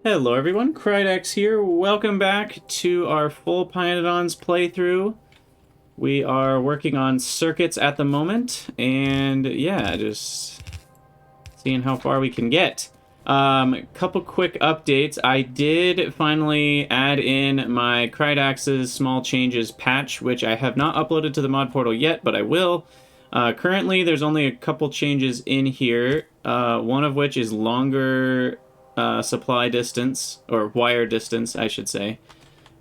Hello everyone, Krydex here. Welcome back to our full pYanodon's playthrough. We are working on circuits at the moment, and yeah, just seeing how far we can get. Couple quick updates. I did finally add in my Krydex's small changes patch, which I have not uploaded to the mod portal yet, but I will. Currently, there's only a couple changes in here, one of which is longer supply distance, or wire distance, I should say,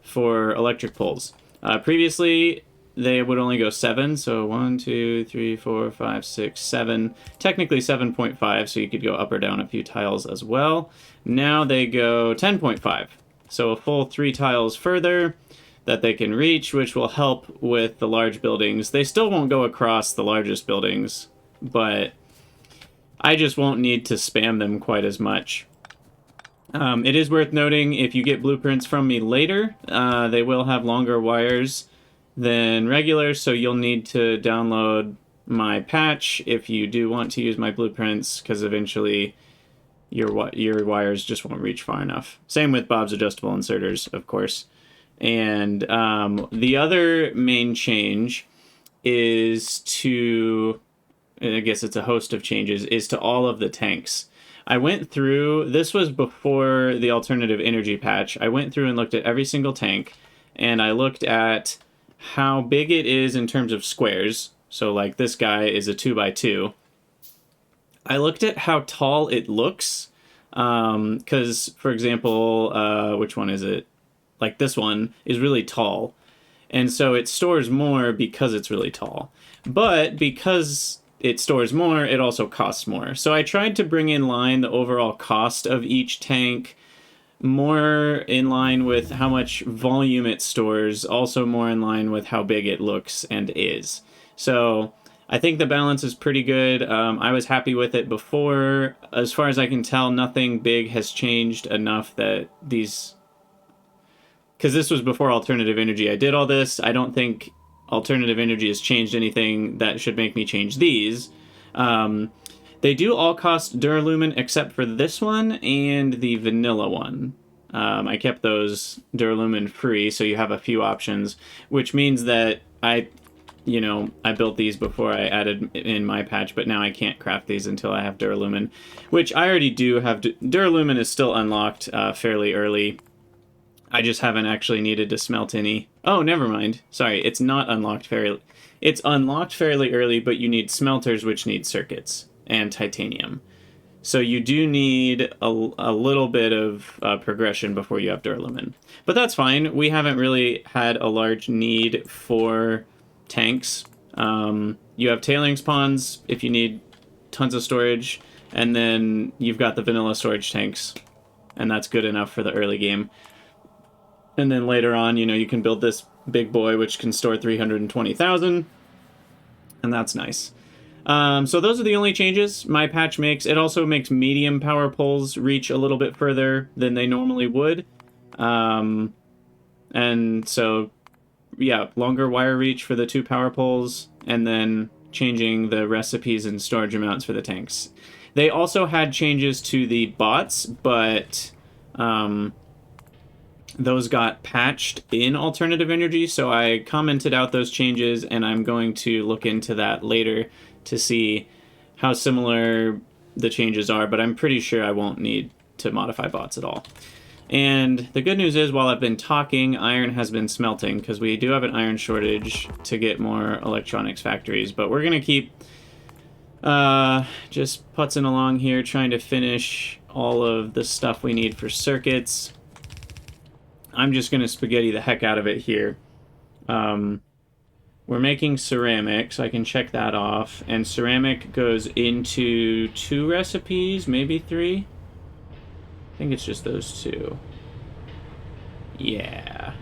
for electric poles. Previously, they would only go 7, so 1, 2, 3, 4, 5, 6, 7. Technically 7.5, so you could go up or down a few tiles as well. Now they go 10.5, so a full 3 tiles further that they can reach, which will help with the large buildings. They still won't go across the largest buildings, but I just won't need to spam them quite as much. It is worth noting, if you get blueprints from me later, they will have longer wires than regular, so you'll need to download my patch if you do want to use my blueprints, because eventually your wires just won't reach far enough. Same with Bob's adjustable inserters, of course. And the other main change is to, I guess it's a host of changes, is to all of the tanks. I went through, this was before the alternative energy patch, I went through and looked at every single tank, and I looked at how big it is in terms of squares. So like this guy is a 2x2. I looked at how tall it looks, because, for example, which one is it? Like this one is really tall, and so it stores more because it's really tall. But because it stores more, it also costs more. So I tried to bring in line the overall cost of each tank, more in line with how much volume it stores, also more in line with how big it looks and is. So I think the balance is pretty good. I was happy with it before. As far as I can tell, nothing big has changed enough that these... Because this was before alternative energy. I did all this. I don't think alternative energy has changed anything that should make me change these. They do all cost Duralumin except for this one and the vanilla one. I kept those Duralumin free, so you have a few options, which means that I built these before I added in my patch, but now I can't craft these until I have Duralumin, which I already do have. Duralumin is still unlocked fairly early. I just haven't actually needed to smelt any. Oh, never mind. Sorry, it's not unlocked fairly. It's unlocked fairly early, but you need smelters, which need circuits, and titanium. So you do need a little bit of progression before you have Duralumin. But that's fine. We haven't really had a large need for tanks. You have tailing spawns if you need tons of storage, and then you've got the vanilla storage tanks, and that's good enough for the early game. And then later on, you can build this big boy, which can store 320,000. And that's nice. So those are the only changes my patch makes. It also makes medium power poles reach a little bit further than they normally would. And so, yeah, longer wire reach for the 2 power poles. And then changing the recipes and storage amounts for the tanks. They also had changes to the bots, but... those got patched in alternative energy, so I commented out those changes, and I'm going to look into that later to see how similar the changes are, but I'm pretty sure I won't need to modify bots at all. And the good news is, while I've been talking, iron has been smelting, because we do have an iron shortage to get more electronics factories, but we're going to keep just putzing along here, trying to finish all of the stuff we need for circuits. I'm just going to spaghetti the heck out of it here. We're making ceramic, so I can check that off. And ceramic goes into 2 recipes, maybe 3? I think it's just those 2. Yeah.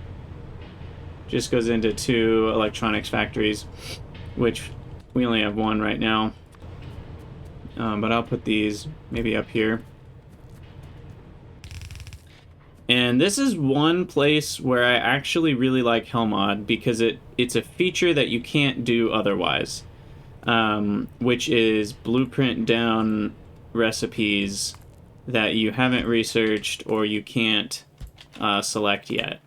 Just goes into 2 electronics factories, which we only have 1 right now. But I'll put these maybe up here. And this is one place where I actually really like Hellmod, because it's a feature that you can't do otherwise, which is blueprint down recipes that you haven't researched or you can't select yet.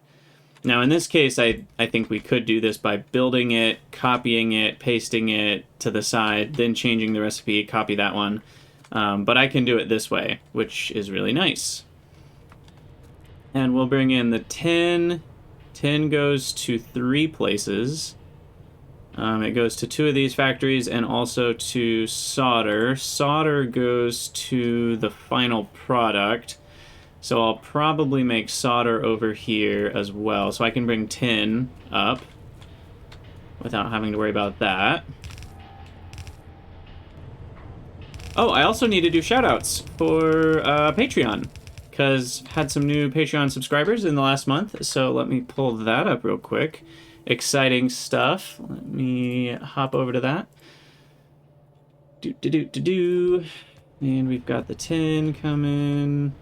Now, in this case, I think we could do this by building it, copying it, pasting it to the side, then changing the recipe, copy that one. But I can do it this way, which is really nice. And we'll bring in the tin. Tin goes to 3 places. It goes to 2 of these factories and also to solder. Solder goes to the final product. So I'll probably make solder over here as well. So I can bring tin up without having to worry about that. Oh, I also need to do shoutouts for Patreon, because had some new Patreon subscribers in the last month. So let me pull that up real quick. Exciting stuff. Let me hop over to that. And we've got the tin coming.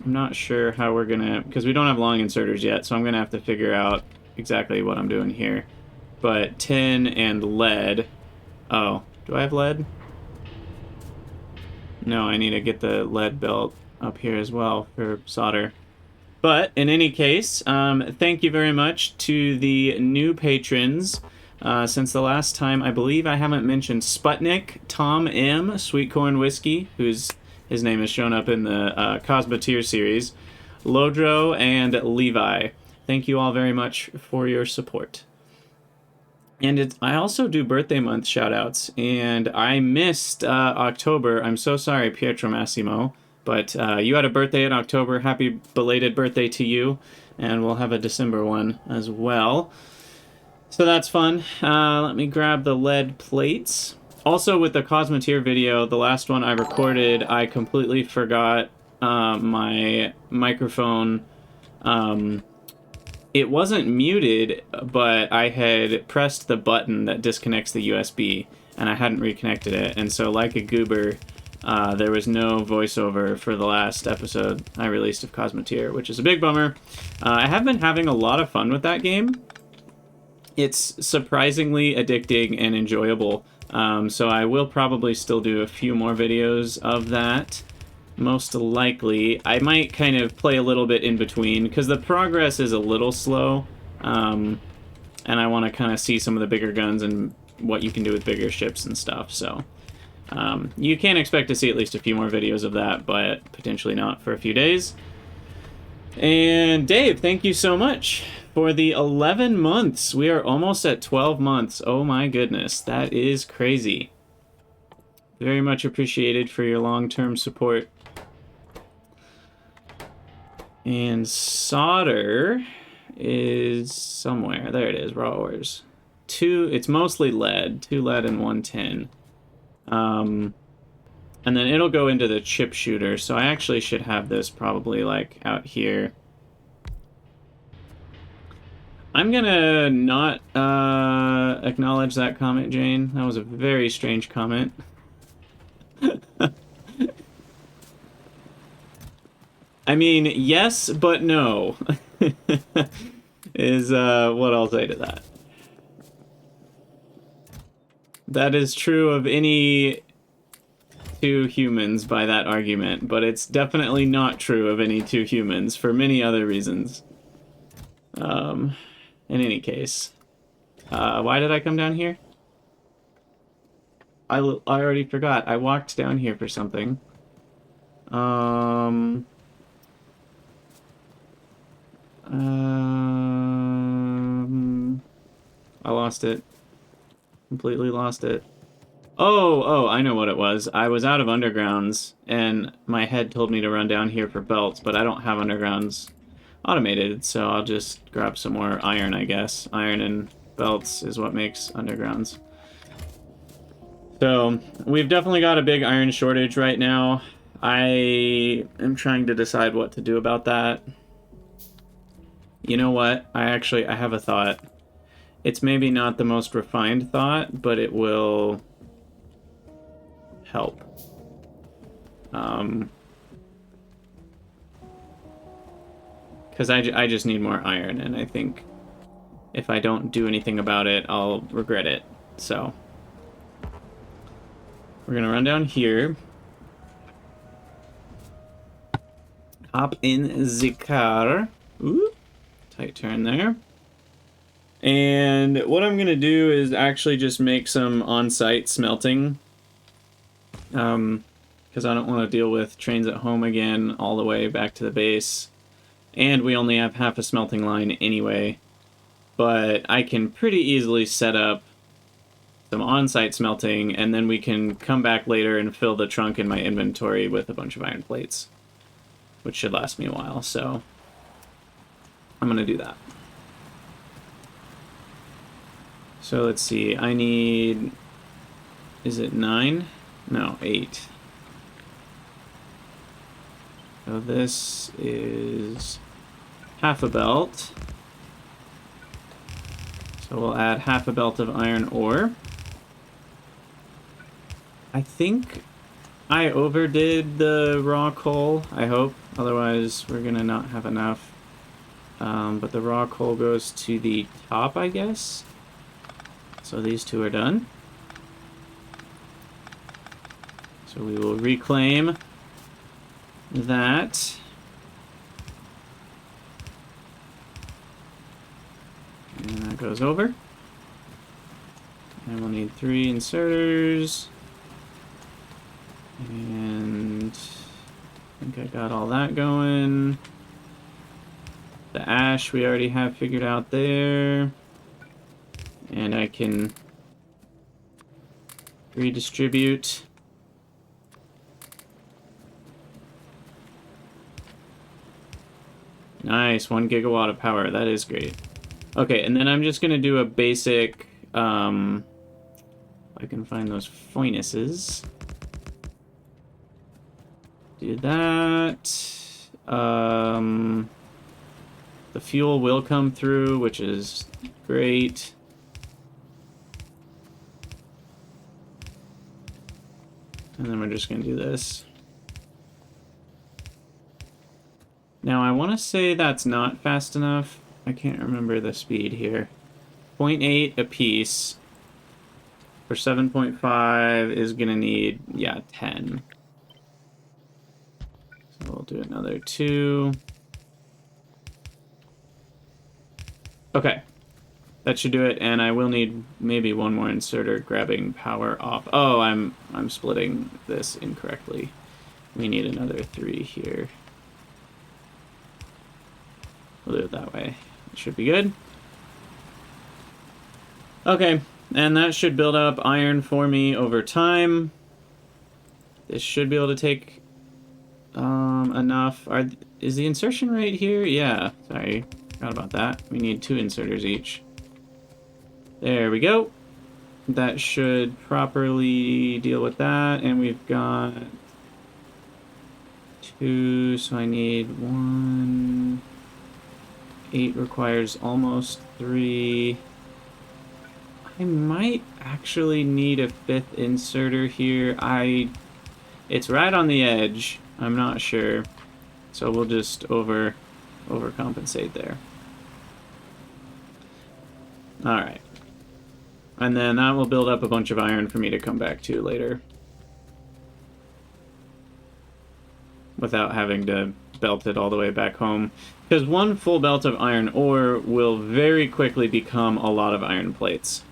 I'm not sure how we're gonna, because we don't have long inserters yet, so I'm gonna have to figure out exactly what I'm doing here. But tin and lead. Oh, do I have lead? No, I need to get the lead belt up here as well for solder. But in any case, thank you very much to the new patrons. Since the last time, I believe I haven't mentioned Sputnik, Tom M, Sweet Corn Whiskey, his name has shown up in the Cosmoteer series, Lodro, and Levi. Thank you all very much for your support. And I also do birthday month shoutouts, and I missed October. I'm so sorry, Pietro Massimo, but you had a birthday in October. Happy belated birthday to you, and we'll have a December one as well. So that's fun. Let me grab the lead plates. Also, with the Cosmoteer video, the last one I recorded, I completely forgot my microphone. It wasn't muted, but I had pressed the button that disconnects the USB, and I hadn't reconnected it. And so, like a goober, there was no voiceover for the last episode I released of Cosmoteer, which is a big bummer. I have been having a lot of fun with that game. It's surprisingly addicting and enjoyable. So I will probably still do a few more videos of that. Most likely. I might kind of play a little bit in between, because the progress is a little slow. And I want to kind of see some of the bigger guns and what you can do with bigger ships and stuff. So you can expect to see at least a few more videos of that, but potentially not for a few days. And Dave, thank you so much for the 11 months. We are almost at 12 months. Oh my goodness, that is crazy. Very much appreciated for your long-term support. And solder is somewhere. There it is, raw ores. 2, it's mostly lead. 2 lead and 1 tin. And then it'll go into the chip shooter, so I actually should have this probably, like, out here. I'm gonna not acknowledge that comment, Jane. That was a very strange comment. I mean, yes, but no, is what I'll say to that. That is true of any 2 humans by that argument, but it's definitely not true of any 2 humans for many other reasons. In any case, why did I come down here? I already forgot. I walked down here for something. I lost it. Completely lost it. Oh, I know what it was. I was out of undergrounds, and my head told me to run down here for belts, but I don't have undergrounds automated, so I'll just grab some more iron, I guess. Iron and belts is what makes undergrounds. So, we've definitely got a big iron shortage right now. I am trying to decide what to do about that. You know what? I have a thought. It's maybe not the most refined thought, but it will help. Because I just need more iron, and I think if I don't do anything about it, I'll regret it. So we're gonna run down here. Hop in the car. Ooh, tight turn there. And what I'm going to do is actually just make some on-site smelting. Because I don't want to deal with trains at home again all the way back to the base. And we only have half a smelting line anyway. But I can pretty easily set up some on-site smelting, and then we can come back later and fill the trunk in my inventory with a bunch of iron plates, which should last me a while, so I'm going to do that. So let's see, I need, is it 9? No, 8. So this is half a belt. So we'll add half a belt of iron ore. I think I overdid the raw coal, I hope. Otherwise, we're gonna not have enough. But the raw coal goes to the top, I guess. So these two are done. So we will reclaim that. And that goes over. And we'll need 3 inserters. And I think I got all that going. The ash we already have figured out there. And I can redistribute. Nice, 1 gigawatt of power. That is great. Okay, and then I'm just going to do a basic, if I can find those furnaces. Do that. The fuel will come through, which is great. And then we're just going to do this. Now, I want to say that's not fast enough. I can't remember the speed here. 0.8 a piece for 7.5 is going to need, yeah, 10. So we'll do another 2. Okay. That should do it, and I will need maybe 1 more inserter grabbing power off. Oh, I'm splitting this incorrectly. We need another 3 here. We'll do it that way. It should be good. Okay, and that should build up iron for me over time. This should be able to take enough. Is the insertion rate here? Yeah, sorry, forgot about that. We need 2 inserters each. There we go. That should properly deal with that, and we've got 2, so I need 1. 8 requires almost 3. I might actually need a 5th inserter here. It's right on the edge. I'm not sure. So we'll just overcompensate there. Alright. And then that will build up a bunch of iron for me to come back to later. Without having to belt it all the way back home. Because 1 full belt of iron ore will very quickly become a lot of iron plates.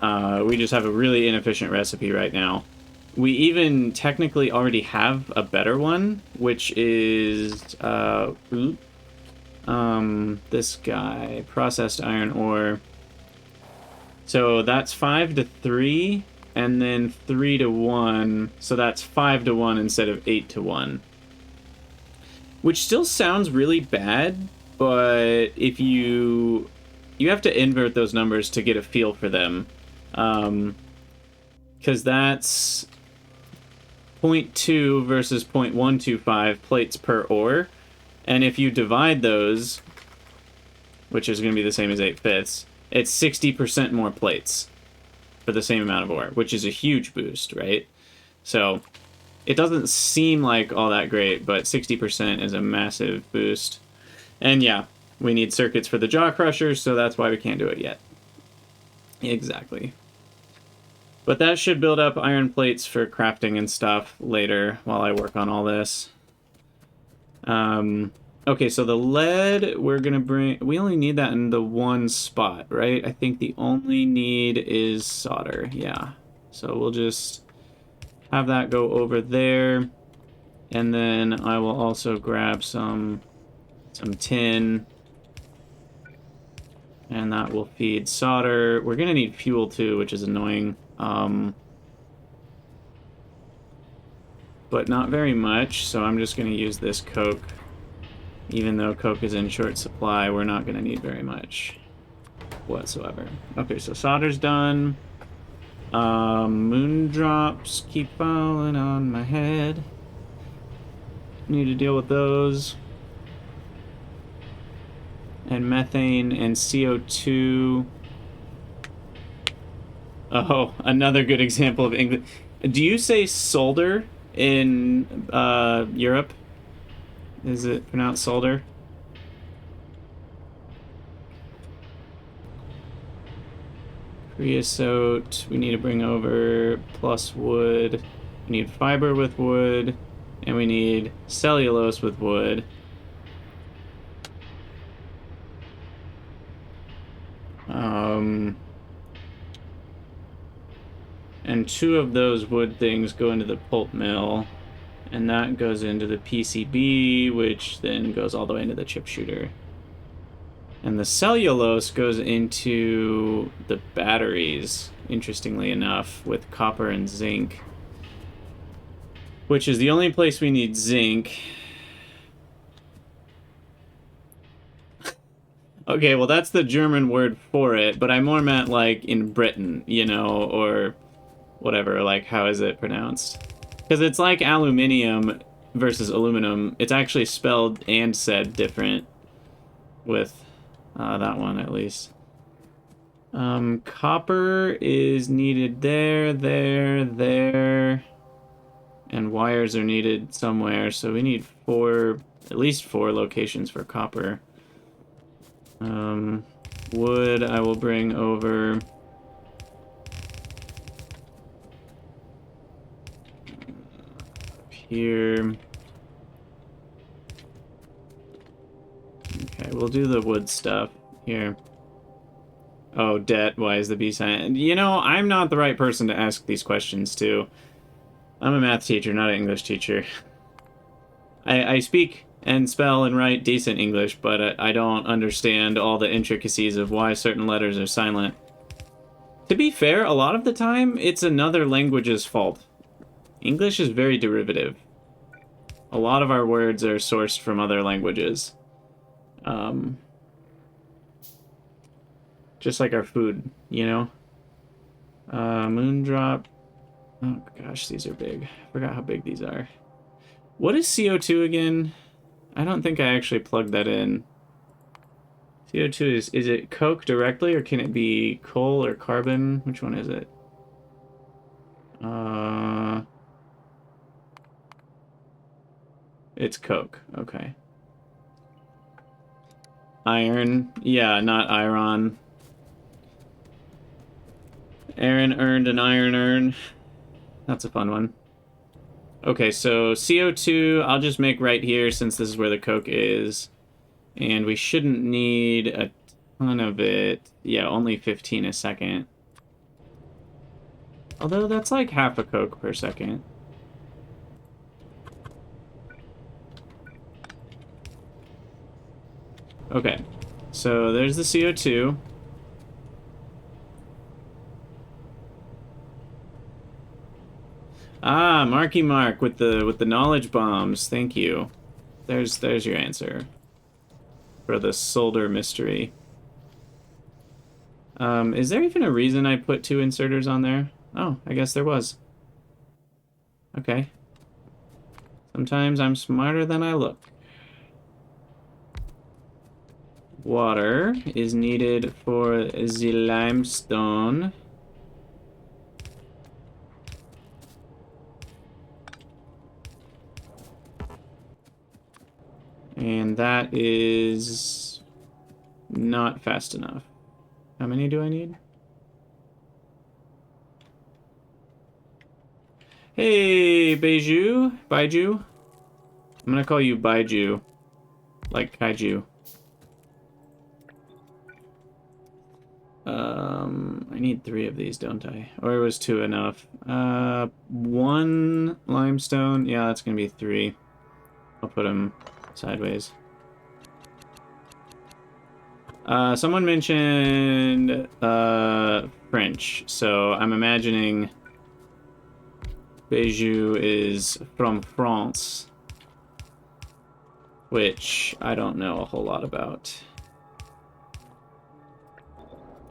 We just have a really inefficient recipe right now. We even technically already have a better one, which is this guy, processed iron ore. So that's 5 to 3, and then 3 to 1. So that's 5 to 1 instead of 8 to 1. Which still sounds really bad, but if you have to invert those numbers to get a feel for them. Because that's 0.2 versus 0.125 plates per ore. And if you divide those, which is going to be the same as 8/5, it's 60% more plates for the same amount of ore, which is a huge boost, right? So it doesn't seem like all that great, but 60% is a massive boost. And yeah, we need circuits for the jaw crushers, so that's why we can't do it yet. Exactly. But that should build up iron plates for crafting and stuff later while I work on all this. Okay, so the lead we're gonna bring... We only need that in the one spot, right? I think the only need is solder, yeah. So we'll just have that go over there. And then I will also grab some tin. And that will feed solder. We're gonna need fuel too, which is annoying. But not very much, so I'm just gonna use this coke. Even though coke is in short supply, we're not gonna need very much whatsoever. Okay, so solder's done. Moondrops keep falling on my head. Need to deal with those. And methane and CO2. Oh, another good example of English. Do you say solder in Europe? Is it pronounced solder? Creosote, we need to bring over plus wood. We need fiber with wood, and we need cellulose with wood. And 2 of those wood things go into the pulp mill, and that goes into the PCB, which then goes all the way into the chip shooter. And the cellulose goes into the batteries, interestingly enough, with copper and zinc. Which is the only place we need zinc. Okay, well that's the German word for it, but I more meant like in Britain, you know, or whatever, like how is it pronounced? Because it's like aluminium versus aluminum. It's actually spelled and said different with that one at least. Copper is needed there, and wires are needed somewhere, so we need at least 4 locations for copper. Wood I will bring over. Here. Okay, we'll do the wood stuff here. Oh, debt. Why is the B sign? You know, I'm not the right person to ask these questions to. I'm a math teacher, not an English teacher. I speak and spell and write decent English, but I don't understand all the intricacies of why certain letters are silent. To be fair, a lot of the time, it's another language's fault. English is very derivative. A lot of our words are sourced from other languages. Just like our food, you know? Moondrop. Oh gosh, these are big. I forgot how big these are. What is CO2 again? I don't think I actually plugged that in. CO2 is it coke directly, or can it be coal or carbon? Which one is it? It's coke, okay. Iron, yeah, not iron. Aaron earned an iron urn. That's a fun one. Okay, so CO2, I'll just make right here since this is where the coke is. And we shouldn't need a ton of it. Yeah, only 15 a second. Although that's like half a coke per second. Okay, so there's the CO2. Ah, Marky Mark with the knowledge bombs. Thank you. There's your answer for the solder mystery. Is there even a reason I put 2 inserters on there? Oh, I guess there was. Okay. Sometimes I'm smarter than I look. Water is needed for the limestone. And that is not fast enough. How many do I need? Hey, Baiju. I'm gonna call you Baiju. like kaiju. I need 3 of these, don't I? Or was 2 enough? 1 limestone. Yeah, that's gonna be 3. I'll put them sideways. Someone mentioned French, so I'm imagining Bijou is from France, which I don't know a whole lot about.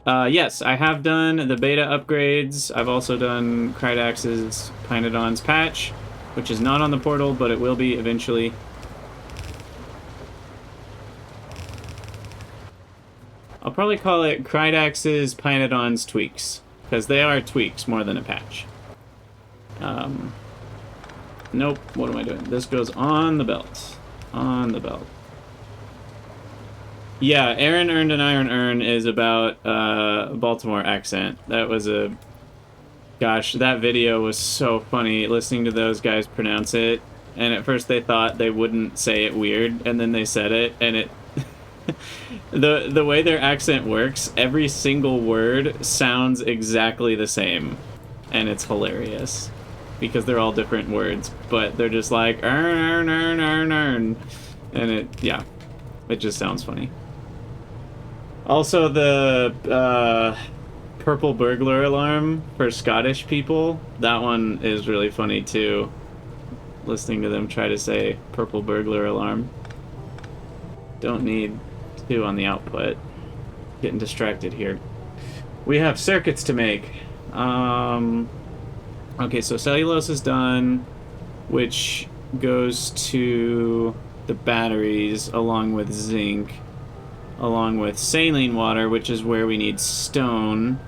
Yes, I have done the beta upgrades. I've also done Krydax's pYanodon's patch, which is not on the portal, but it will be eventually. I'll probably call it Krydax's pYanodon's tweaks, because they are tweaks more than a patch. Nope, what am I doing? This goes on the belt. On the belt. Yeah, Aaron earned an iron urn is about Baltimore accent. That was a... Gosh, that video was so funny, listening to those guys pronounce it. And at first they thought they wouldn't say it weird, and then they said it, and it... the way their accent works, every single word sounds exactly the same. And it's hilarious. Because they're all different words, but they're just like, earn, earn, earn, earn. And it, yeah, it just sounds funny. Also, the purple burglar alarm for Scottish people, that one is really funny too. Listening to them try to say purple burglar alarm. Don't need 2 on the output. Getting distracted here. We have circuits to make. Okay, so cellulose is done, which goes to the batteries along with zinc, along with saline water, which is where we need stone,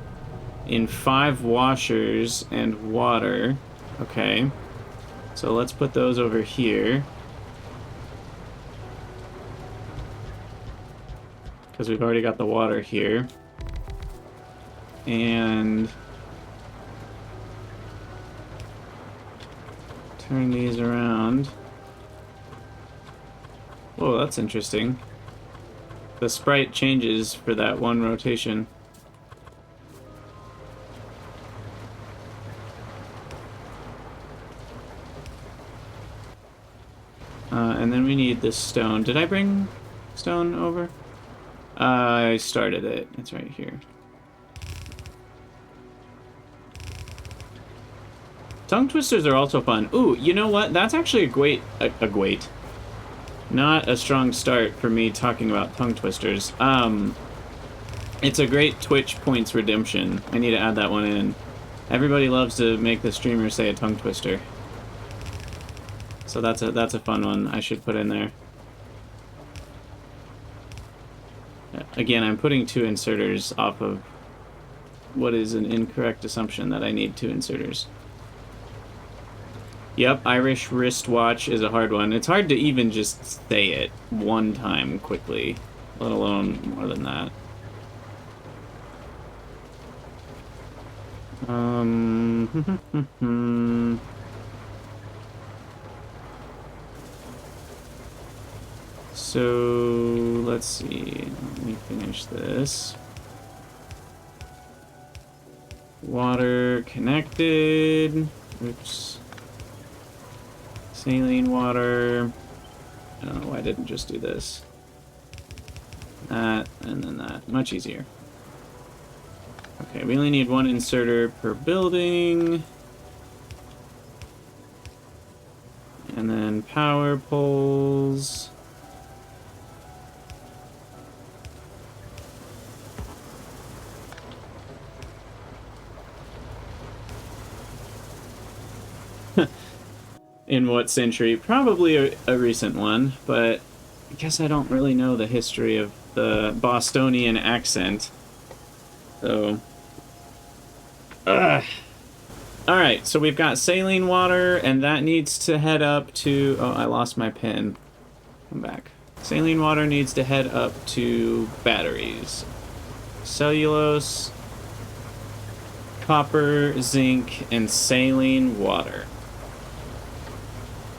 in 5 washers and water. Okay, so let's put those over here, because we've already got the water here. And turn these around. Whoa, that's interesting. The sprite changes for that one rotation. And then we need this stone. Did I bring stone over? I started it. It's right here. Tongue twisters are also fun. Ooh, you know what? That's actually a great. Not a strong start for me talking about tongue twisters. It's a great Twitch points redemption. I need to add that one in. Everybody loves to make the streamer say a tongue twister. So that's a fun one I should put in there. Again, I'm putting 2 inserters off of what is an incorrect assumption that I need 2 inserters. Yep, Irish wristwatch is a hard one. It's hard to even just say it one time quickly, let alone more than that. So, let's see. Let me finish this. Water connected. Oops. Saline water. I don't know why I didn't just do this. That, and then that. Much easier. Okay, we only need 1 inserter per building. And then power poles. In what century? Probably a recent one, but I guess I don't really know the history of the Bostonian accent. So... Alright, so we've got saline water, and that needs to head up to... Oh, I lost my pen. Come back. Saline water needs to head up to batteries. Cellulose, copper, zinc, and saline water.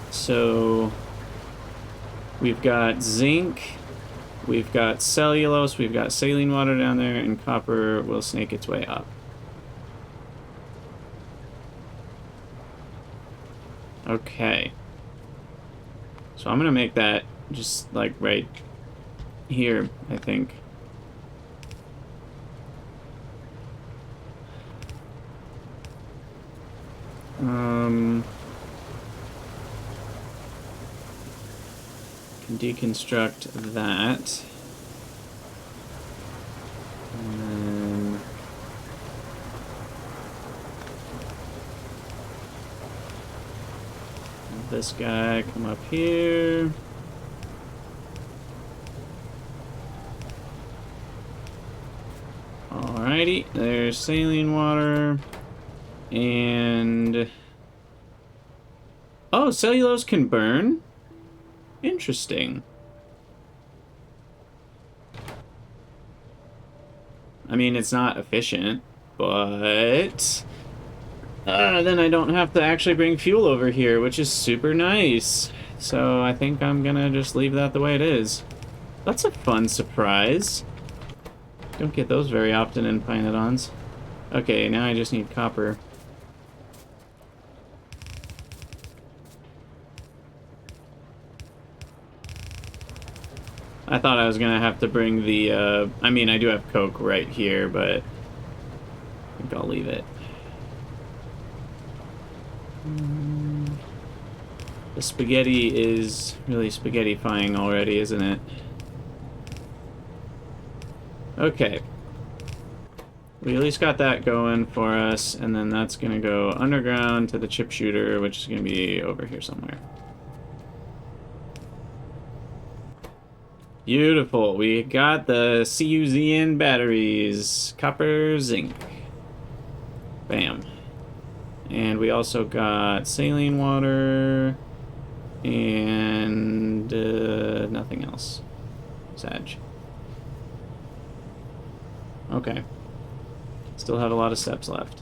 So We've got zinc. We've got cellulose. We've got saline water down there, and copper will snake its way up. Okay. So I'm gonna make that just like right here, I think. Can deconstruct that. And then this guy come up here. Alrighty, there's saline water. And oh, cellulose can burn? Interesting. I mean, it's not efficient, but then I don't have to actually bring fuel over here, which is super nice. So I think I'm gonna just leave that the way it is. That's a fun surprise. Don't get those very often in pYanodon's. Okay, now I just need copper. I thought I was gonna have to bring the, I mean, I do have coke right here, but I think I'll leave it. The spaghetti is really spaghetti-fying already, isn't it? Okay. We at least got that going for us, and then that's gonna go underground to the chip shooter, which is gonna be over here somewhere. Beautiful. We got the CUZN batteries. Copper, zinc. Bam. And we also got saline water and nothing else. Sag. Okay. Still have a lot of steps left.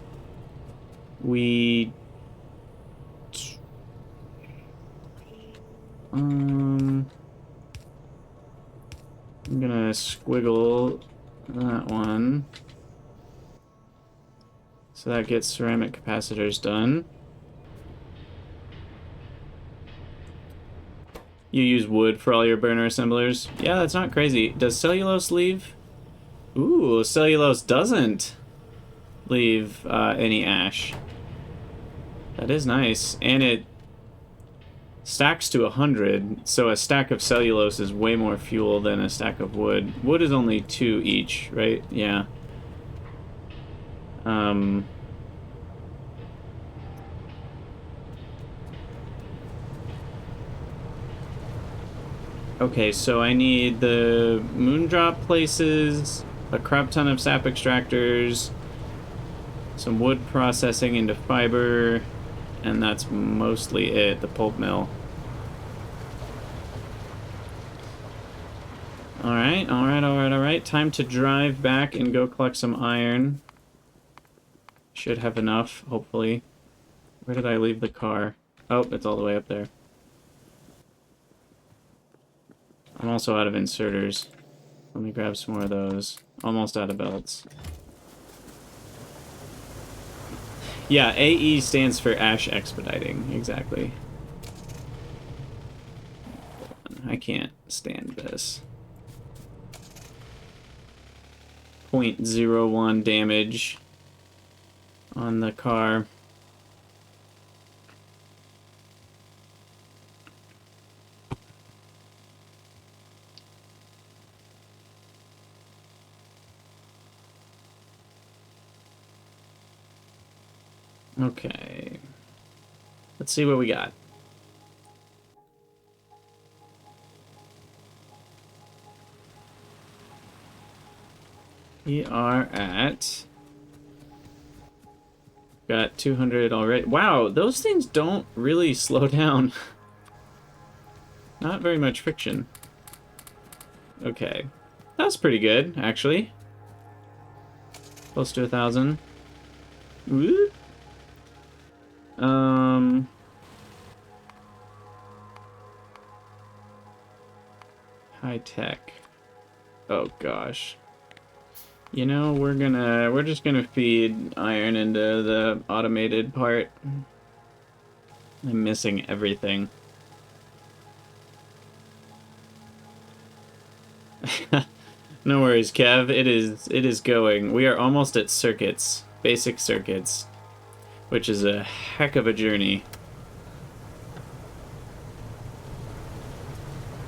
I'm gonna squiggle that one. So that gets ceramic capacitors done. You use wood for all your burner assemblers? Yeah, that's not crazy. Does cellulose leave? Ooh, cellulose doesn't leave any ash. That is nice. And it stacks to 100, so a stack of cellulose is way more fuel than a stack of wood. Wood is only 2 each, right? Yeah. Okay, so I need the moondrop places, a crap ton of sap extractors, some wood processing into fiber, and that's mostly it, the pulp mill. Alright, alright, alright, alright. Time to drive back and go collect some iron. Should have enough, hopefully. Where did I leave the car? Oh, it's all the way up there. I'm also out of inserters. Let me grab some more of those. Almost out of belts. Yeah, AE stands for Ash Expediting, exactly. I can't stand this. 0.01 damage on the car. Okay. Let's see what we got. We are at... Got 200 already. Wow, those things don't really slow down. Not very much friction. Okay. That's pretty good, actually. Close to 1,000. Woo! high tech. Oh gosh. You know, we're just gonna feed iron into the automated part. I'm missing everything. No worries, Kev. It is going. We are almost at circuits. Basic circuits. Which is a heck of a journey.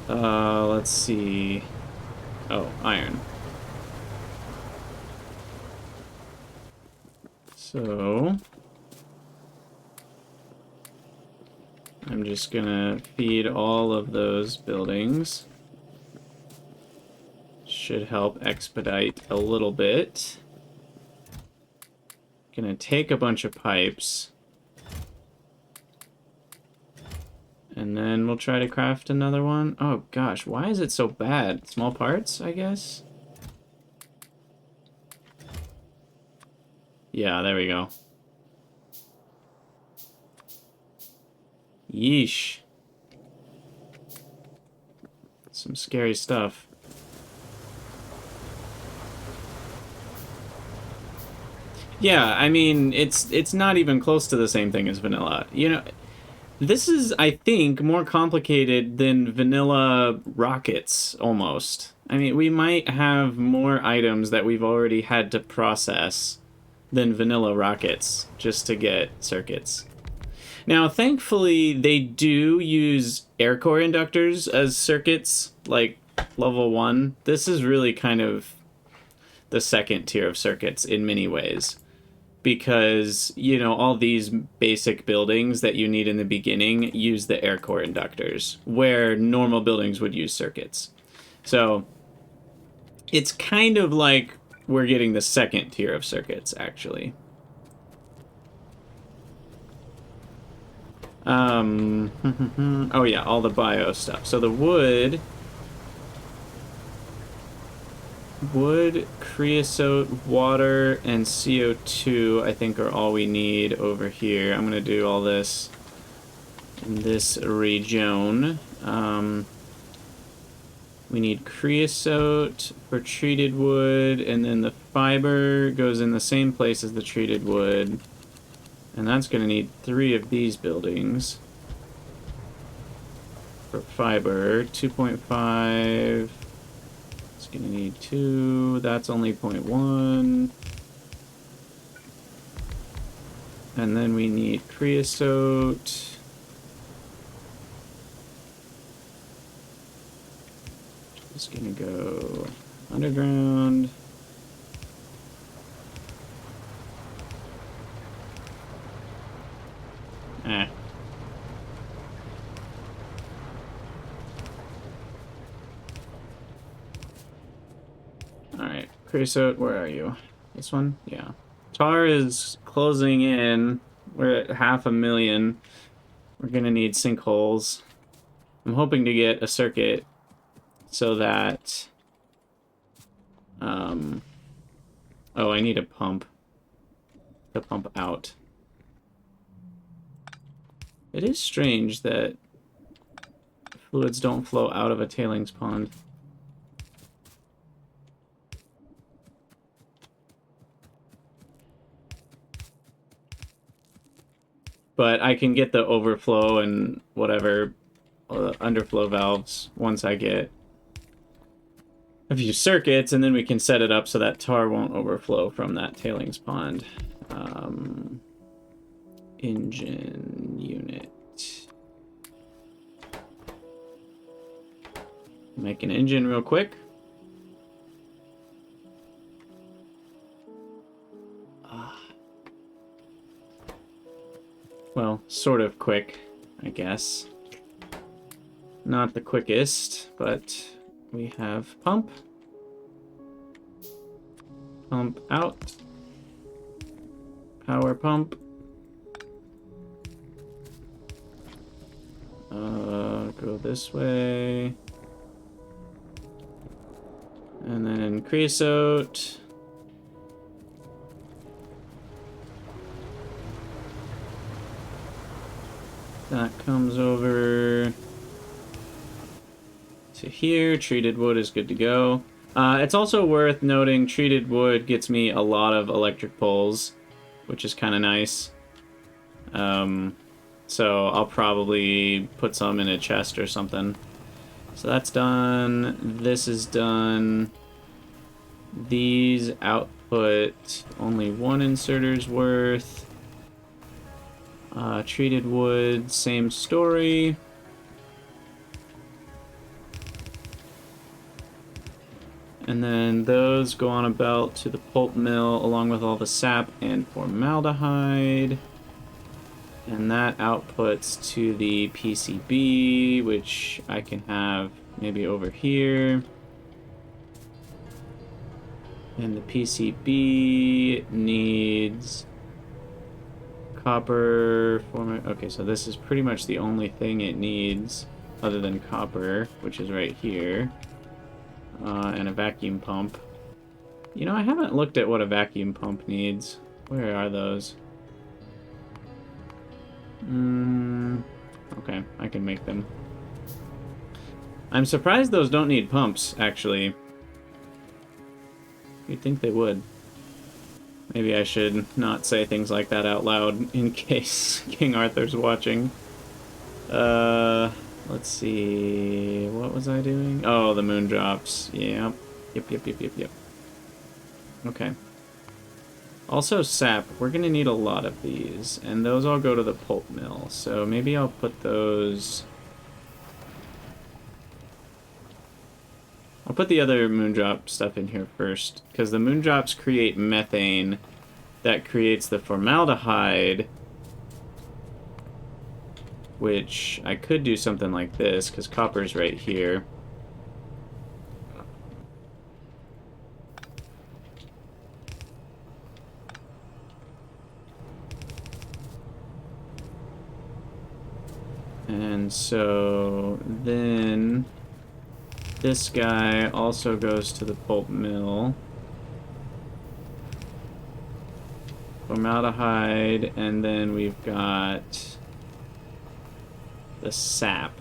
Let's see. Oh, iron. So I'm just gonna feed all of those buildings. Should help expedite a little bit. Gonna take a bunch of pipes. And then we'll try to craft another one. Oh gosh, why is it so bad? Small parts, I guess? Yeah, there we go. Yeesh. Some scary stuff. Yeah, I mean, it's not even close to the same thing as vanilla. You know, this is, I think, more complicated than vanilla rockets, almost. I mean, we might have more items that we've already had to process than vanilla rockets just to get circuits. Now, thankfully, they do use air core inductors as circuits, like level 1. This is really kind of the second tier of circuits in many ways. Because, you know, all these basic buildings that you need in the beginning use the air core inductors, where normal buildings would use circuits. So, it's kind of like we're getting the second tier of circuits, actually. Oh yeah, all the bio stuff. So the wood, creosote, water, and CO2, I think, are all we need over here. I'm gonna do all this in this region. We need creosote for treated wood, and then the fiber goes in the same place as the treated wood. And that's going to need 3 of these buildings for fiber. 2.5. It's going to need 2. That's only 0.1. And then we need creosote. It's going to go underground. Alright, creosote, where are you? This one? Yeah. Tar is closing in. We're at 500,000. We're gonna need sinkholes. I'm hoping to get a circuit so that... Oh, I need a pump to pump out. It is strange that fluids don't flow out of a tailings pond. But I can get the overflow and whatever underflow valves once I get a few circuits, and then we can set it up so that tar won't overflow from that tailings pond. Engine unit. Make an engine real quick. Well, sort of quick, I guess. Not the quickest, but we have pump. Pump out. Power pump. Go this way. And then creosote. That comes over to here. Treated wood is good to go. It's also worth noting treated wood gets me a lot of electric poles, which is kind of nice. So I'll probably put some in a chest or something. So that's done. This is done. These output only one inserter's worth. Treated wood, same story. And then those go on a belt to the pulp mill along with all the sap and formaldehyde. And that outputs to the PCB, which I can have maybe over here. And the PCB needs copper. Okay, so this is pretty much the only thing it needs other than copper, which is right here. And a vacuum pump. You know, I haven't looked at what a vacuum pump needs. Where are those? Okay, I can make them. I'm surprised those don't need pumps, actually. You'd think they would. Maybe I should not say things like that out loud in case King Arthur's watching. Let's see... What was I doing? Oh, the moon drops. Yep. Yep. Okay. Also sap. We're gonna need a lot of these. And those all go to the pulp mill. So maybe I'll put those... I'll put the other moondrop stuff in here first. Because the moondrops create methane. That creates the formaldehyde. Which I could do something like this, because copper's right here. And so then this guy also goes to the pulp mill. Formaldehyde, and then we've got the sap.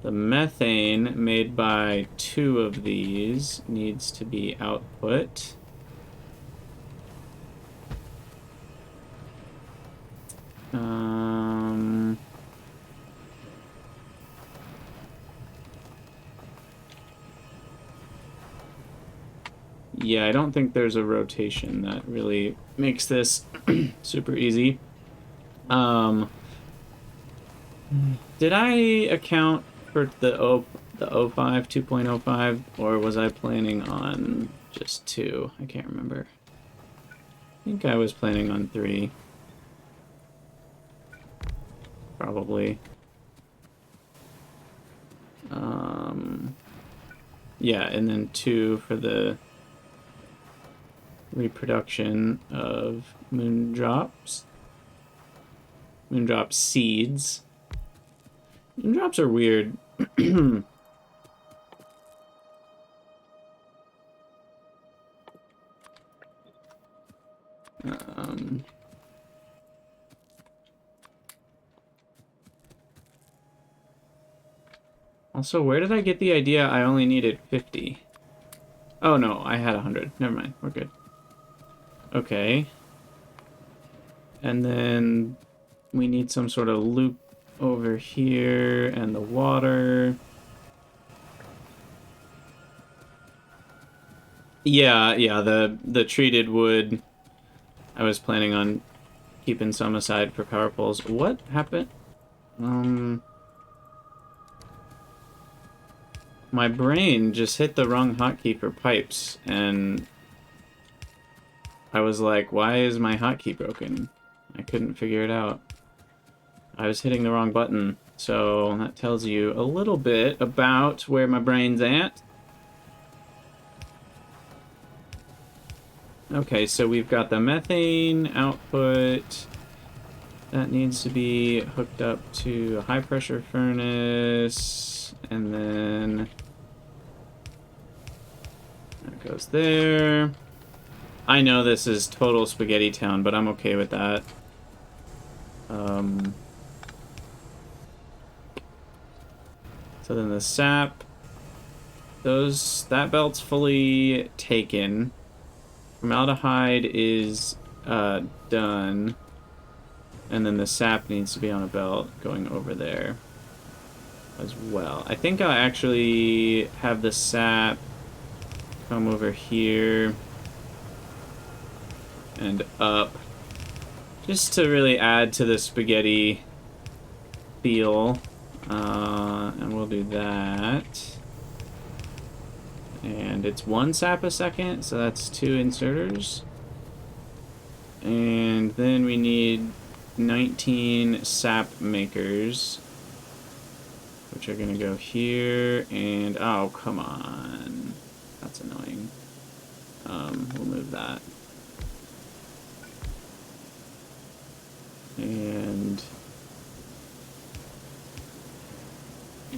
The methane made by 2 of these needs to be output. Yeah, I don't think there's a rotation that really makes this super easy. Did I account for the 05, 2.05, or was I planning on just 2? I can't remember. I think I was planning on 3. Probably. Yeah, and then 2 for the reproduction of moondrops. Moondrop seeds. Moondrops are weird. Also, where did I get the idea I only needed 50? Oh no, I had 100. Never mind, we're good. Okay. And then we need some sort of loop over here, and the water. Yeah, the treated wood. I was planning on keeping some aside for power poles. What happened? My brain just hit the wrong hotkey for pipes, and I was like, why is my hotkey broken? I couldn't figure it out. I was hitting the wrong button, so that tells you a little bit about where my brain's at. Okay, so we've got the methane output. That needs to be hooked up to a high pressure furnace, and then that goes there. I know this is total spaghetti town, but I'm okay with that. So then the sap, that belt's fully taken. Formaldehyde is done. And then the sap needs to be on a belt going over there as well. I think I'll actually have the sap come over here and up, just to really add to the spaghetti feel. And we'll do that. And it's 1 sap a second, so that's 2 inserters. And then we need 19 sap makers, which are gonna go here, and oh, come on. That's annoying. We'll move that. And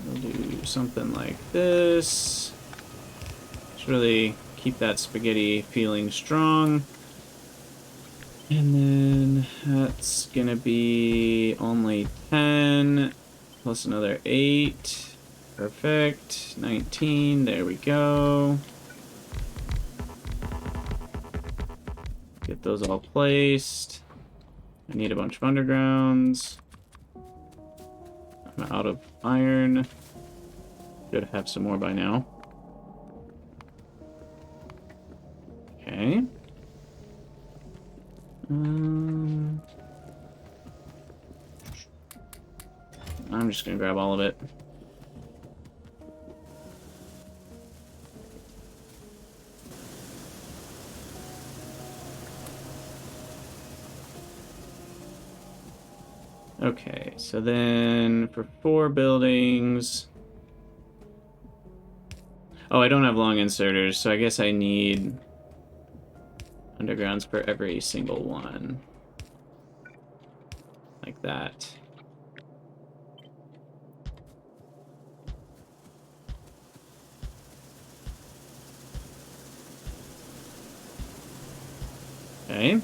we'll do something like this. Just really keep that spaghetti feeling strong. And then that's gonna be only 10 plus another 8. Perfect. 19. There we go. Get those all placed. I need a bunch of undergrounds. I'm out of iron. Should have some more by now. Okay. I'm just gonna grab all of it. Okay, so then for 4 buildings... Oh, I don't have long inserters, so I guess I need undergrounds for every single one. Like that. Okay.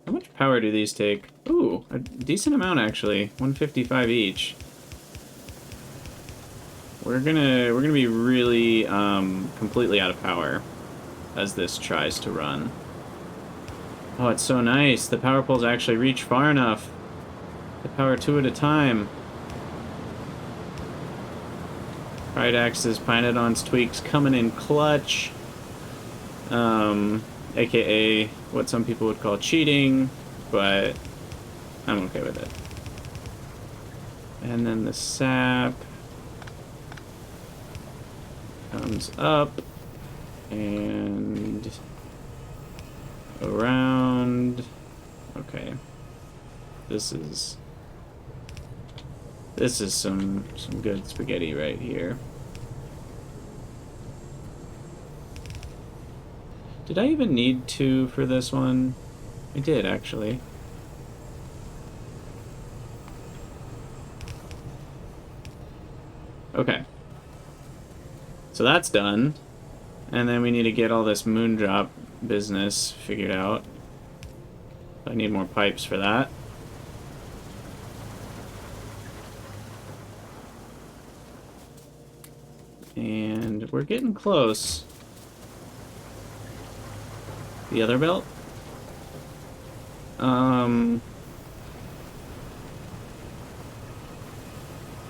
How much power do these take? Ooh, a decent amount actually. 155 each. We're gonna be really completely out of power as this tries to run. Oh, it's so nice. The power poles actually reach far enough to power 2 at a time. Prydax's pYanodon's tweaks coming in clutch. AKA what some people would call cheating, but I'm okay with it. And then the sap comes up and around. Okay. This is some good spaghetti right here. Did I even need 2 for this one? I did, actually. Okay. So that's done. And then we need to get all this moondrop business figured out. I need more pipes for that. And we're getting close. The other belt?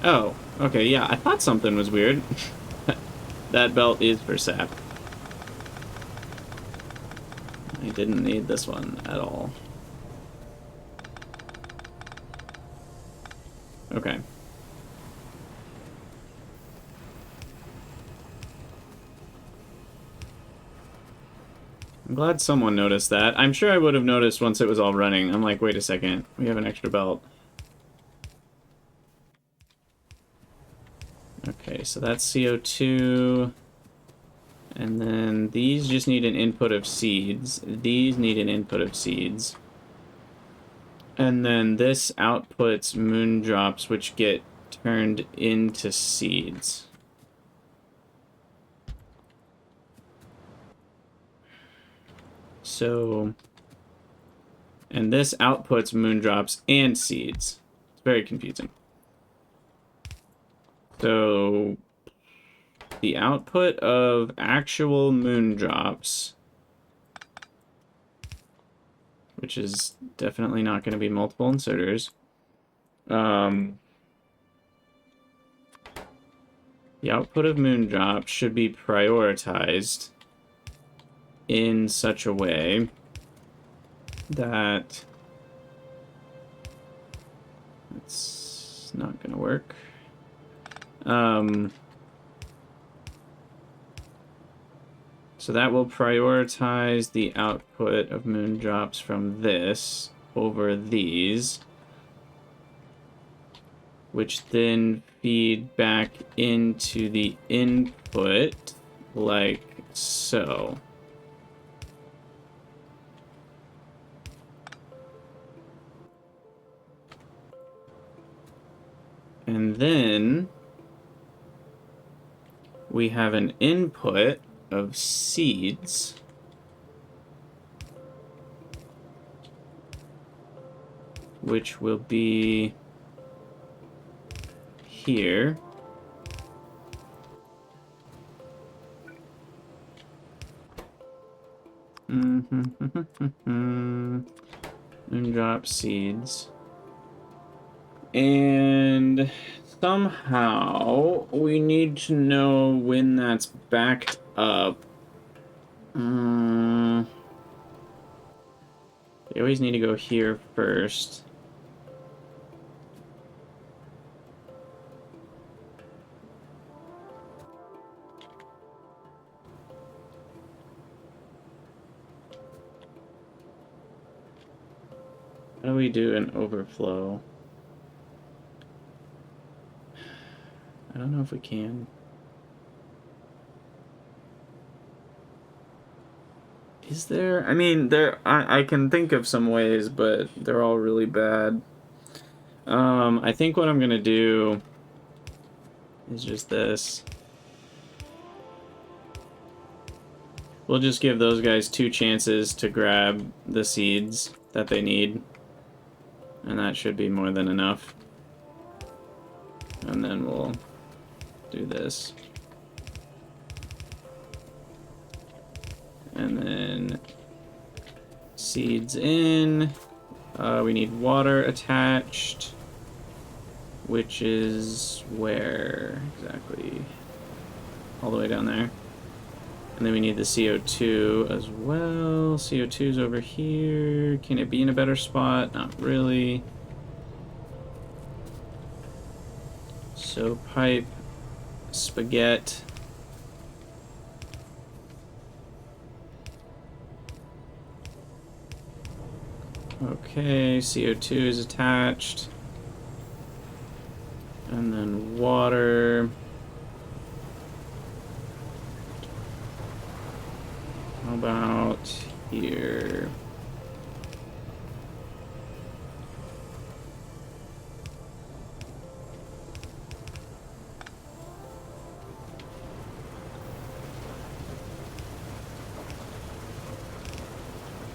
Oh, okay, yeah, I thought something was weird. That belt is for sap. I didn't need this one at all. Okay. I'm glad someone noticed that. I'm sure I would have noticed once it was all running. I'm like, wait a second, we have an extra belt. Okay, so that's CO2. And then these just need an input of seeds. These need an input of seeds. And then this outputs moondrops, which get turned into seeds. So, And this outputs moondrops and seeds. It's very confusing. So the output of actual moondrops, which is definitely not going to be multiple inserters. The output of moondrops should be prioritized in such a way that it's not going to work. So that will prioritize the output of moondrops from this over these, which then feed back into the input like so. And then we have an input of seeds, which will be here. Moondrop seeds. And somehow we need to know when that's backed up. They always need to go here first. How do we do an overflow? I don't know if we can. Is there? I mean, I can think of some ways, but they're all really bad. I think what I'm gonna do is just this. We'll just give those guys 2 chances to grab the seeds that they need. And that should be more than enough. And then we'll do this. And then seeds in. We need water attached, which is where exactly? All the way down there. And then we need the CO2 as well. CO2's over here. Can it be in a better spot? Not really. So pipe, spaghetti. Okay, CO2 is attached. And then water. How about here?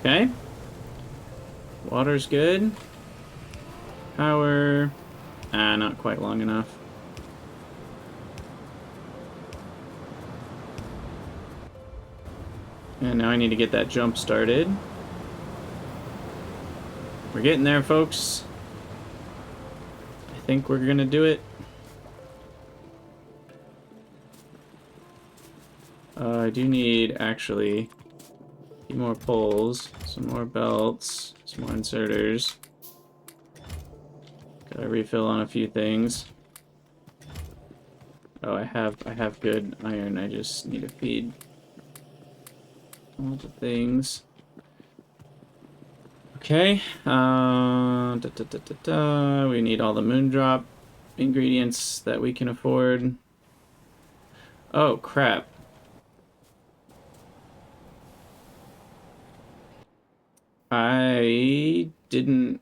Okay. Water's good. Power. Not quite long enough. And now I need to get that jump started. We're getting there, folks. I think we're gonna do it. I do need, actually, a few more poles, some more belts, some more inserters. Gotta refill on a few things. Oh, I have good iron. I just need to feed all the things. Okay. We need all the moondrop ingredients that we can afford. Oh, crap. I didn't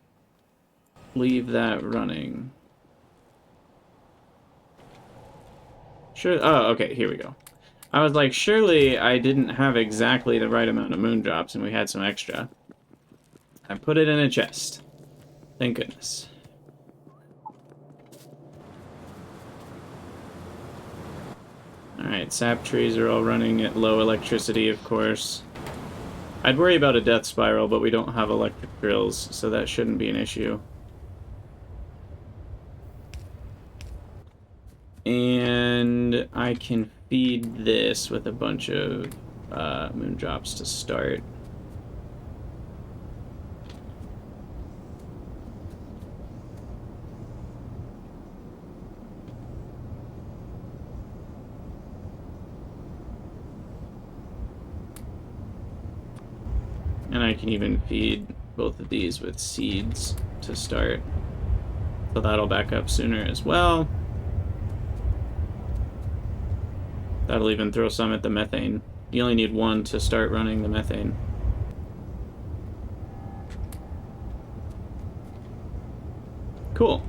leave that running. Sure. Oh, okay. Here we go. I was like, surely I didn't have exactly the right amount of moondrops and we had some extra. I put it in a chest. Thank goodness. Alright, sap trees are all running at low electricity, of course. I'd worry about a death spiral, but we don't have electric drills, so that shouldn't be an issue. And I can feed this with a bunch of moondrops to start. And I can even feed both of these with seeds to start. So that'll back up sooner as well. That'll even throw some at the methane. You only need one to start running the methane. Cool.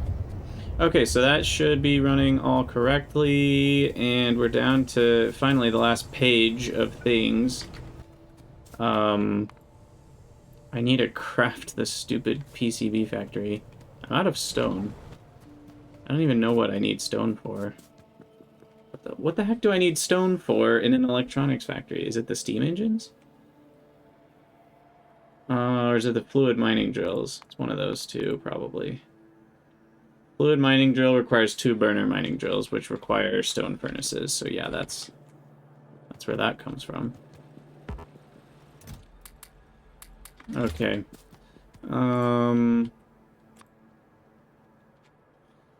Okay, so that should be running all correctly, and we're down to, finally, the last page of things. I need to craft this stupid PCB factory. I'm out of stone. I don't even know what I need stone for. What the heck do I need stone for in an electronics factory? Is it the steam engines? Or is it the fluid mining drills? It's one of those two, probably. Fluid mining drill requires 2 burner mining drills, which require stone furnaces. So yeah, that's where that comes from. Okay.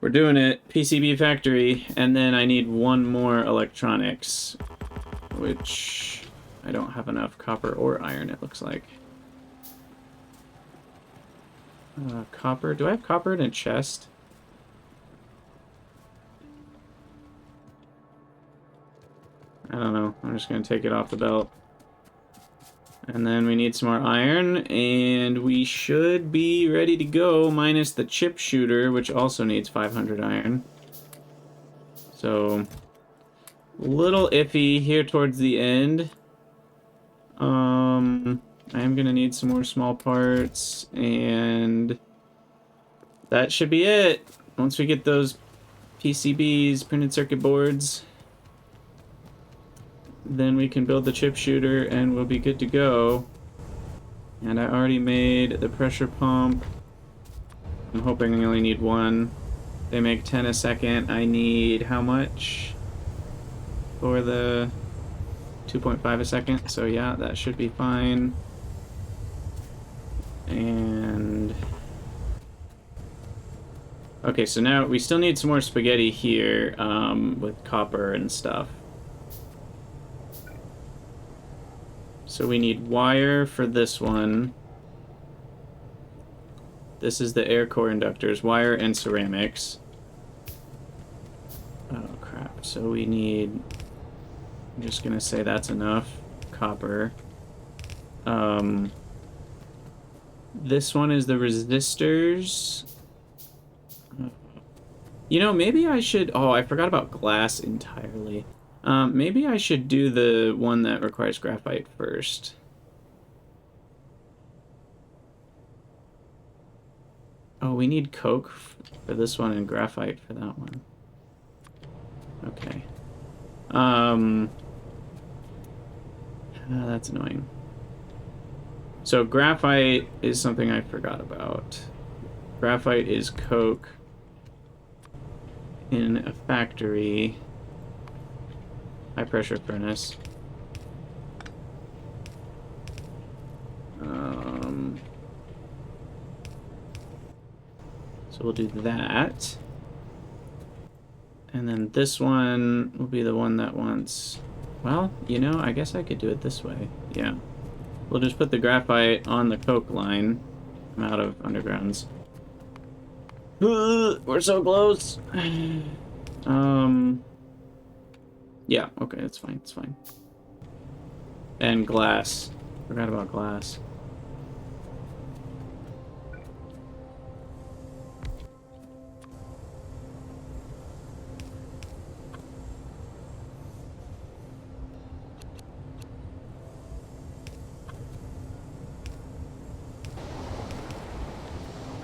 We're doing it. PCB factory, and then I need one more electronics, which I don't have enough copper or iron, it looks like. Copper. Do I have copper in a chest? I don't know. I'm just going to take it off the belt. And then we need some more iron, and we should be ready to go, minus the chip shooter, which also needs 500 iron. So, a little iffy here towards the end. I am going to need some more small parts, and that should be it. Once we get those PCBs, printed circuit boards, then we can build the chip shooter and we'll be good to go. And I already made the pressure pump. I'm hoping I only need one. They make 10 a second. I need how much for the 2.5 a second? So yeah, that should be fine. And okay, so now we still need some more spaghetti here with copper and stuff. So we need wire for this one. This is the air core inductors, wire and ceramics. Oh crap, so we need, I'm just gonna say that's enough copper. This one is the resistors. You know, maybe I should, oh, I forgot about glass entirely. Maybe I should do the one that requires graphite first. Oh, we need coke for this one and graphite for that one. Okay. That's annoying. So graphite is something I forgot about. Graphite is coke in a factory. High pressure furnace. So we'll do that. And then this one will be the one that wants... Well, you know, I guess I could do it this way. Yeah. We'll just put the graphite on the coke line. I'm out of undergrounds. We're so close. Yeah, okay, it's fine, it's fine. And glass. Forgot about glass.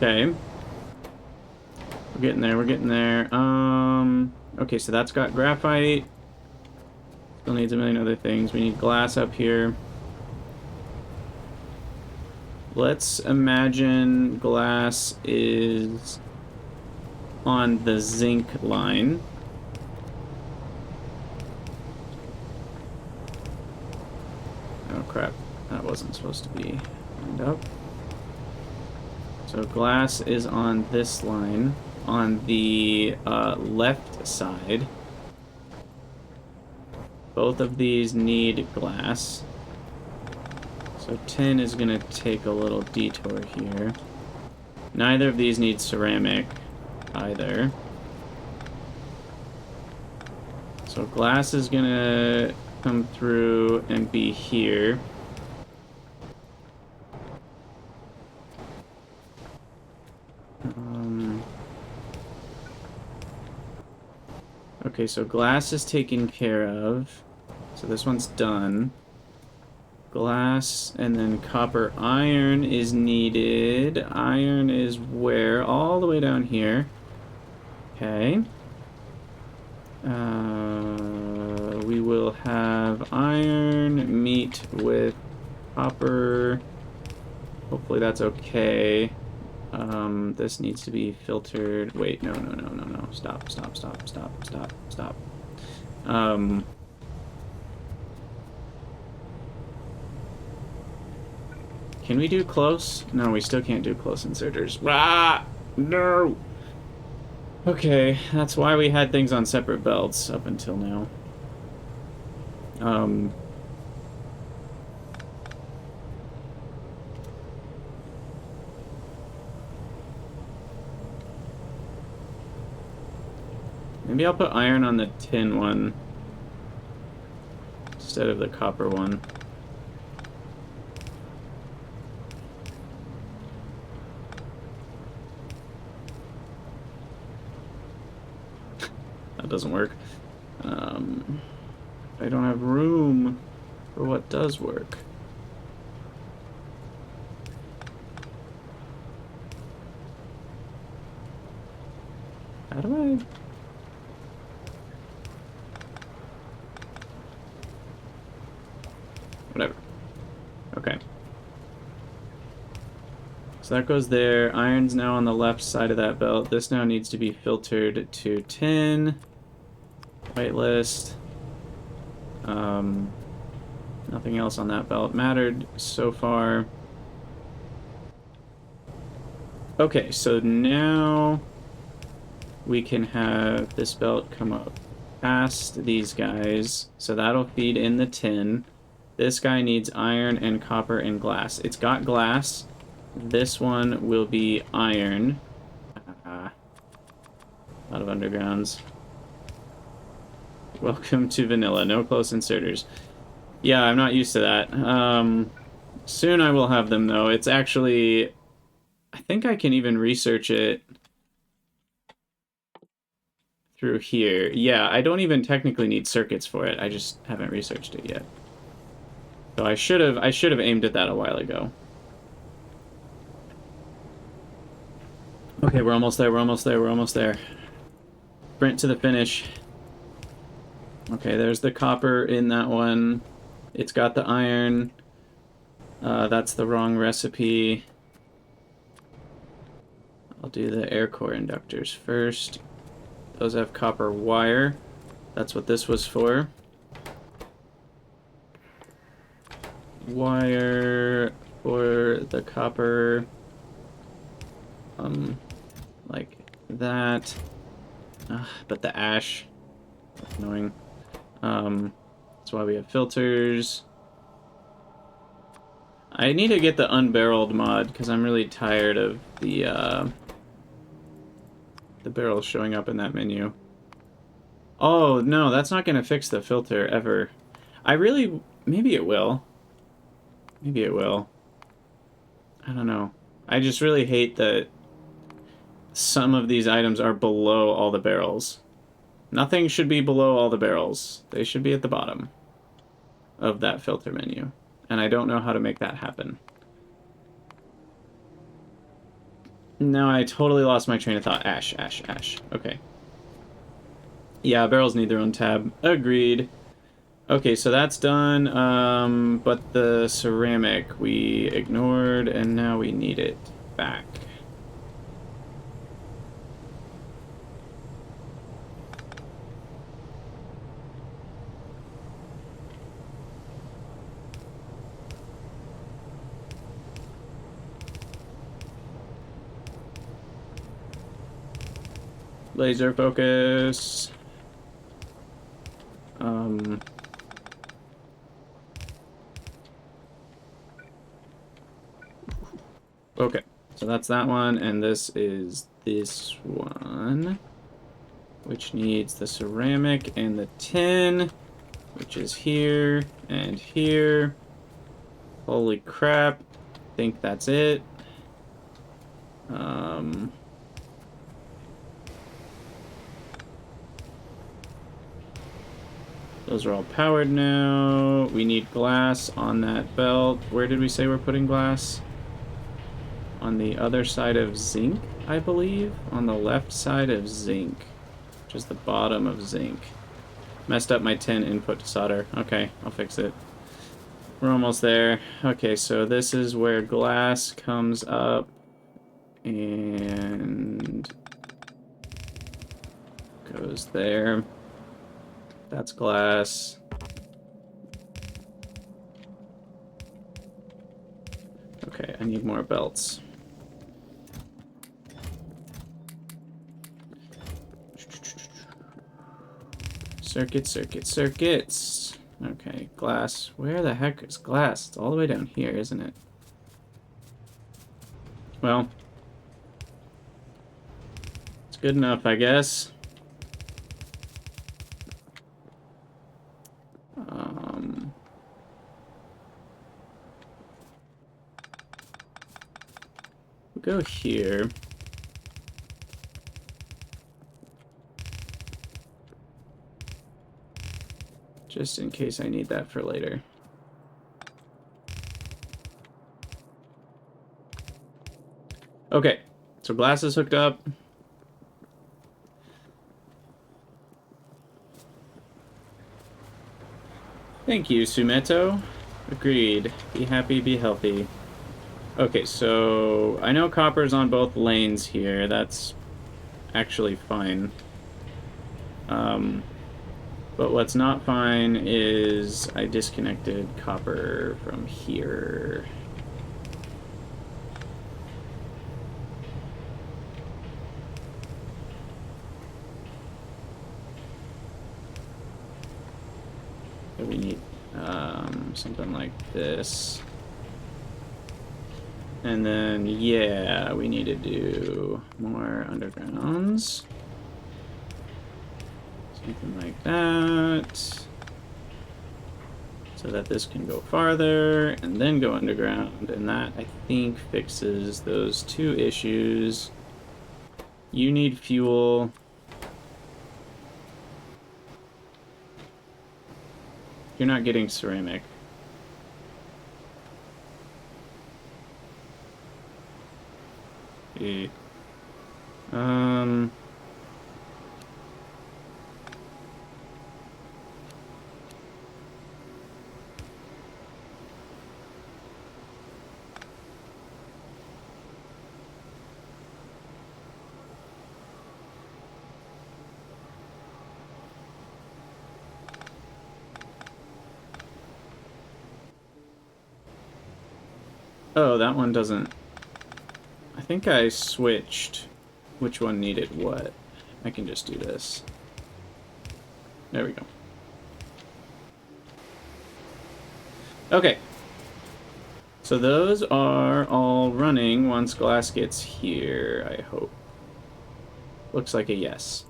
Okay. We're getting there, we're getting there. Okay, so that's got graphite. Still needs a million other things. We need glass up here. Let's imagine glass is on the zinc line. Oh crap, that wasn't supposed to be lined up. So glass is on this line, on the left side. Both of these need glass. So tin is going to take a little detour here. Neither of these need ceramic either. So glass is going to come through and be here. Okay, so glass is taken care of. So this one's done. Glass and then copper iron is needed. Iron is where? All the way down here. Okay. We will have iron meet with copper. Hopefully that's okay. This needs to be filtered. Wait, no. Stop. Can we do close? No, we still can't do close inserters. Ah! No! Okay, that's why we had things on separate belts up until now. Maybe I'll put iron on the tin one instead of the copper one. That doesn't work. I don't have room for what does work. How do I... Whatever. Okay. So that goes there. Iron's now on the left side of that belt. This now needs to be filtered to tin. Whitelist. Nothing else on that belt mattered so far. Okay, so now we can have this belt come up past these guys. So that'll feed in the tin. This guy needs iron and copper and glass. It's got glass. This one will be iron. A lot of undergrounds. Welcome to vanilla. No close inserters. Yeah, I'm not used to that. Soon I will have them, though. It's actually... I think I can even research it through here. Yeah, I don't even technically need circuits for it. I just haven't researched it yet. So I should have aimed at that a while ago. Okay, we're almost there. Sprint to the finish. Okay, there's the copper in that one. It's got the iron. That's the wrong recipe. I'll do the air core inductors first. Those have copper wire. That's what this was for. Wire for the copper. Like that. But the ash. That's annoying. That's why we have filters. I need to get the unbarreled mod because I'm really tired of the barrels showing up in that menu. Oh, no, that's not going to fix the filter ever. Maybe it will. Maybe it will. I don't know. I just really hate that some of these items are below all the barrels. Nothing should be below all the barrels. They should be at the bottom of that filter menu. And I don't know how to make that happen. No, I totally lost my train of thought. Ash, ash, ash. Okay. Yeah, barrels need their own tab. Agreed. Okay, so that's done. But the ceramic we ignored, and now we need it back. Laser focus. Okay, so that's that one, and this is this one, which needs the ceramic and the tin, which is here and here. Holy crap. I think that's it. Those are all powered now. We need glass on that belt. Where did we say we're putting glass? On the other side of zinc, I believe. On the left side of zinc, which is the bottom of zinc. Messed up my tin input to solder. Okay, I'll fix it. We're almost there. Okay, so this is where glass comes up and goes there. That's glass. Okay, I need more belts. Circuit, circuit, circuits. Okay, glass. Where the heck is glass? It's all the way down here, isn't it? Well, it's good enough, I guess. We'll go here. Just in case I need that for later. Okay, so glass is hooked up. Thank you, Sumeto. Agreed. Be happy, be healthy. Okay, so I know copper's on both lanes here. That's actually fine. But what's not fine is I disconnected copper from here. So we need something like this. And then, yeah, we need to do more undergrounds. Something like that. So that this can go farther and then go underground. And that, I think, fixes those two issues. You need fuel. You're not getting ceramic. Okay. Oh, that one doesn't... I think I switched which one needed what. I can just do this. There we go. Okay. So those are all running once glass gets here, I hope. Looks like a yes.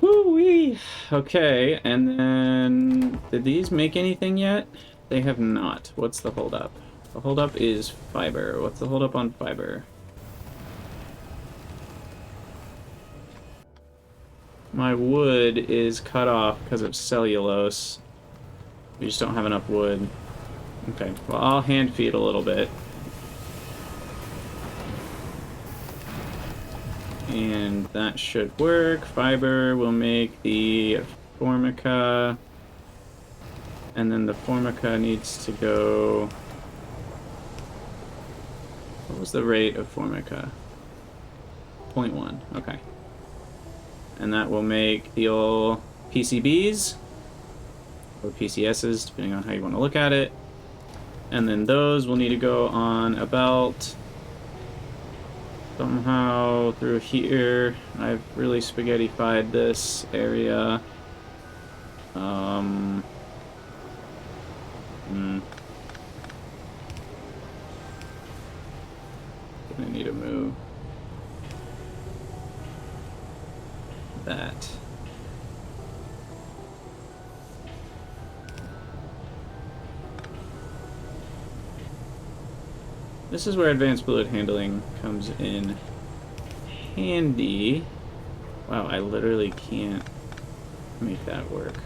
Woo-wee! Okay, and then... Did these make anything yet? They have not. What's the holdup? The holdup is fiber. What's the holdup on fiber? My wood is cut off because of cellulose. We just don't have enough wood. Okay, well, I'll hand feed a little bit. And that should work. Fiber will make the formica. And then the formica needs to go... What was the rate of formica? 0.1. Okay. And that will make the old PCBs. Or PCSs, depending on how you want to look at it. And then those will need to go on a belt. Somehow through here. I've really spaghettified this area. I need to move that. This is where advanced fluid handling comes in handy. Wow, I literally can't make that work.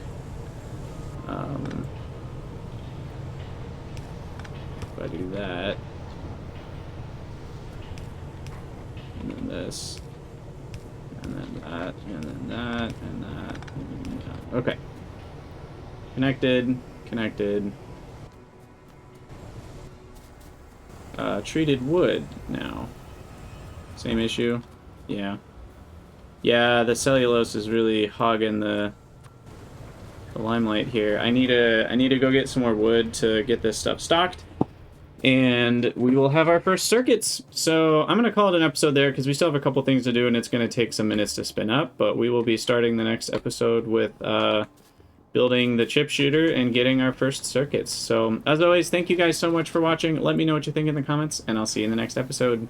If I do that, and then this, and then that, and then that, and that, and then that. Okay. Connected, connected. Treated wood now. Same issue? Yeah. Yeah, the cellulose is really hogging the limelight here. I need to go get some more wood to get this stuff stocked. And we will have our first circuits. So I'm going to call it an episode there because we still have a couple things to do and it's going to take some minutes to spin up. But we will be starting the next episode with building the chip shooter and getting our first circuits. So as always, thank you guys so much for watching. Let me know what you think in the comments and I'll see you in the next episode.